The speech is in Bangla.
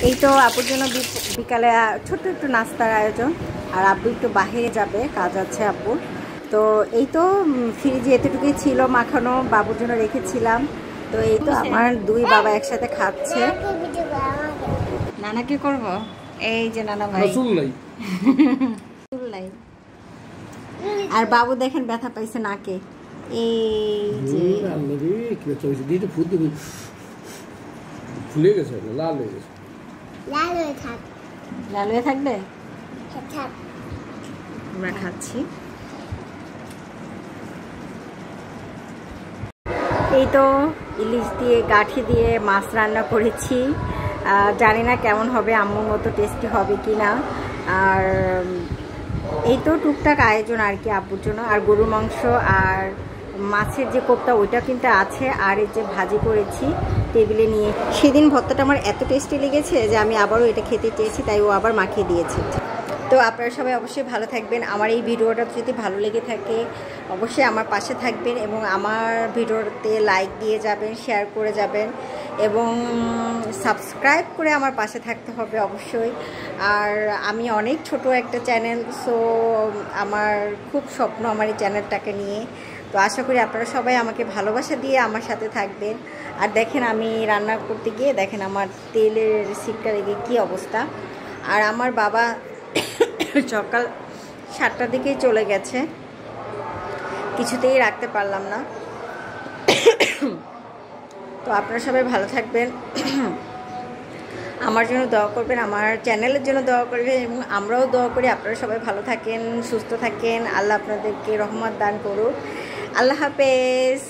এই তো আপুর জন্য বিকালে ছোট্ট একটু নাস্তার আয়োজন। আর আব্বু একটু বাহিরে যাবে, কাজ আছে আব্বুর। তো এই তো ফ্রিজে এতটুকুই ছিল মাখানো, বাবুর জন্য রেখেছিলাম। তো এই তো আমার দুই বাবা একসাথে খাচ্ছে। নানা কি করব? এই যে নানা ভাই আর বাবু দেখেন ব্যথা পাইছে নাকে। এই যে ফুলে গেছে, লাল হয়ে গেছে। লাল হয়ে থাকবে। আমরা খাচ্ছি। এই তো ইলিশ দিয়ে গাঠি দিয়ে মাছ রান্না করেছি। জানি না কেমন হবে, আম্মুর মতো টেস্টি হবে কি না। আর এই তো টুকটাক আয়োজন আর কি আব্বুর জন্য। আর গরুর মাংস আর মাছের যে কোপ্তা ওইটা কিন্তু আছে। আর এই যে ভাজি করেছি টেবিলে নিয়ে। সেদিন ভর্তাটা আমার এত টেস্টি লেগেছে যে আমি আবারও এটা খেতে চেয়েছি, তাই ও আবার মাখিয়ে দিয়েছে। তো আপনারা সবাই অবশ্যই ভালো থাকবেন। আমার এই ভিডিওটা যদি ভালো লেগে থাকে অবশ্যই আমার পাশে থাকবেন এবং আমার ভিডিওতে লাইক দিয়ে যাবেন, শেয়ার করে যাবেন এবং সাবস্ক্রাইব করে আমার পাশে থাকতে হবে অবশ্যই। আর আমি অনেক ছোট একটা চ্যানেল, সো আমার খুব স্বপ্ন আমার এই চ্যানেলটাকে নিয়ে। তো আশা করি আপনারা সবাই আমাকে ভালোবাসা দিয়ে আমার সাথে থাকবেন। আর দেখেন আমি রান্না করতে গিয়ে দেখেন আমার তেলের সিটটা লেগে কী অবস্থা। আর আমার বাবা সকাল 7টার দিকেই চলে গেছে, কিছুতেই রাখতে পারলাম না। তো আপনারা সবাই ভালো থাকবেন, আমার জন্য দোয়া করবেন, আমার চ্যানেলের জন্য দোয়া করবেন এবং আমরাও দোয়া করি আপনারা সবাই ভালো থাকেন, সুস্থ থাকেন। আল্লাহ আপনাদেরকে রহমত দান করুক। আল্লাহ হাফেজ।